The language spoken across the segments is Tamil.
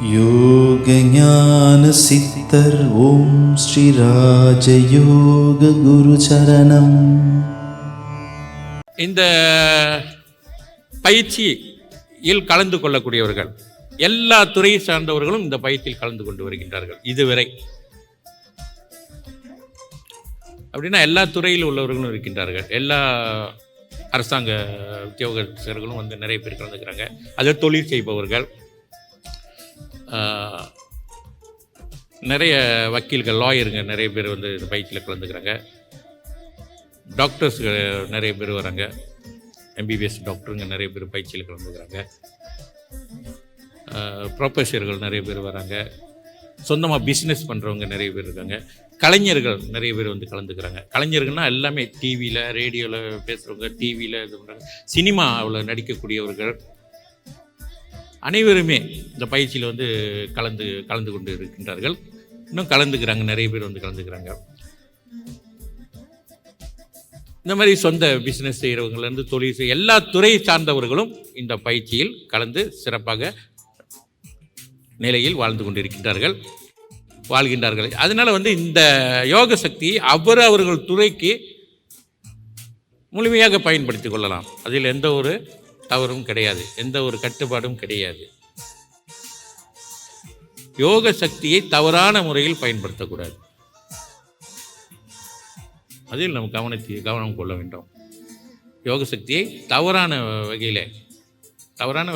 யோக ஞான சித்தர் ஓம் ஸ்ரீ ராஜயோக குரு சரணம். இந்த பயிற்சியில் கலந்து கொள்ளக்கூடியவர்கள் எல்லா துறையை சார்ந்தவர்களும் இந்த பயிற்சியில் கலந்து கொண்டு வருகின்றார்கள் இதுவரை. அப்படின்னா எல்லா துறையில் உள்ளவர்களும் இருக்கின்றார்கள். எல்லா அரசாங்க உத்தியோகஸ்தர்களும் வந்து நிறைய பேர் கலந்துக்கிறாங்க. அதில் தொழில் செய்பவர்கள், நிறைய வக்கீல்கள், லாயருங்க நிறைய பேர் வந்து இந்த பயிற்சியில் கலந்துக்கிறாங்க. டாக்டர்ஸ் நிறைய பேர் வராங்க. எம்பிபிஎஸ் டாக்டருங்க நிறைய பேர் பயிற்சியில் கலந்துக்கிறாங்க. ப்ரொஃபஸர்கள் நிறைய பேர் வராங்க. சொந்தமாக பிஸ்னஸ் பண்ணுறவங்க நிறைய பேர் இருக்காங்க. கலைஞர்கள் நிறைய பேர் வந்து கலந்துக்கிறாங்க. கலைஞர்கள்னால் எல்லாமே டிவியில், ரேடியோவில் பேசுகிறவங்க, டிவியில் இது பண்ணுறாங்க, சினிமாவில் நடிக்கக்கூடியவர்கள் அனைவருமே இந்த பயிற்சியில் வந்து கலந்து கொண்டு இருக்கின்றார்கள். இன்னும் கலந்துக்கிறாங்க, நிறைய பேர் வந்து கலந்துக்கிறாங்க. இந்த மாதிரி சொந்த பிஸ்னஸ் செய்கிறவங்கலேருந்து தொழில் செய்ய எல்லா துறையை சார்ந்தவர்களும் இந்த பயிற்சியில் கலந்து சிறப்பாக நிலையில் வாழ்கின்றார்கள். அதனால் வந்து இந்த யோக சக்தியை அவர்கள் துறைக்கு முழுமையாக பயன்படுத்தி கொள்ளலாம். அதில் எந்த ஒரு தவறும் கிடையாது, எந்த ஒரு கட்டுப்பாடும் கிடையாது. யோக சக்தியை தவறான முறையில் பயன்படுத்தக்கூடாது. அதில் நம்ம கவனம் கொள்ள வேண்டும். யோக சக்தியை தவறான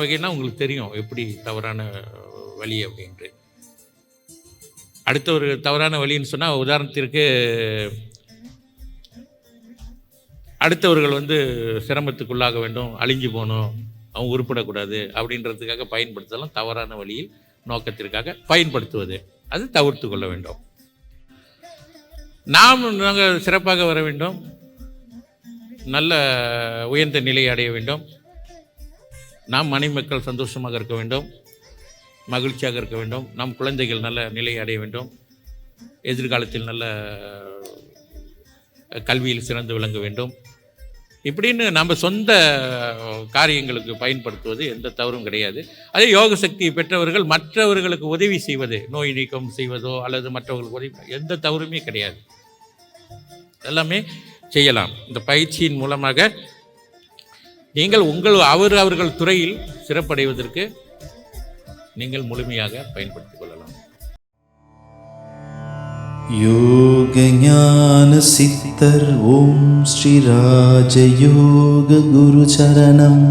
வகையில்னா உங்களுக்கு தெரியும் எப்படி தவறான வழி அப்படின்ட்டு. அடுத்த ஒரு தவறான வழின்னு சொன்னால், உதாரணத்திற்கு அடுத்தவர்கள் வந்து சிரமத்துக்குள்ளாக வேண்டும், அழிஞ்சு போகணும், அவங்க உருப்படக்கூடாது அப்படின்றதுக்காக பயன்படுத்தலாம். தவறான வழியில் நோக்கத்திற்காக பயன்படுத்துவது அது தவிர்த்து கொள்ள வேண்டும். நாங்கள் சிறப்பாக வர வேண்டும், நல்ல உயர்ந்த நிலையை அடைய வேண்டும், நாம் மனைவி மக்கள் சந்தோஷமாக இருக்க வேண்டும், மகிழ்ச்சியாக இருக்க வேண்டும், நம் குழந்தைகள் நல்ல நிலையை அடைய வேண்டும், எதிர்காலத்தில் நல்ல கல்வியில் சிறந்து விளங்க வேண்டும். இப்படின்னு நம்ம சொந்த காரியங்களுக்கு பயன்படுத்துவது எந்த தவறும் கிடையாது. அதே யோக சக்தியை பெற்றவர்கள் மற்றவர்களுக்கு உதவி செய்வது, நோய் நீக்கம் செய்வதோ அல்லது மற்றவர்களுக்கு உதவி, எந்த தவறுமே கிடையாது. எல்லாமே செய்யலாம். இந்த பயிற்சியின் மூலமாக நீங்கள் அவர்கள் துறையில் சிறப்படைவதற்கு நீங்கள் முழுமையாக பயன்படுத்திக் கொள்ளலாம். யோக ஞான சித்தர் ஓம் ஸ்ரீ ராஜயோக குரு சரணம்.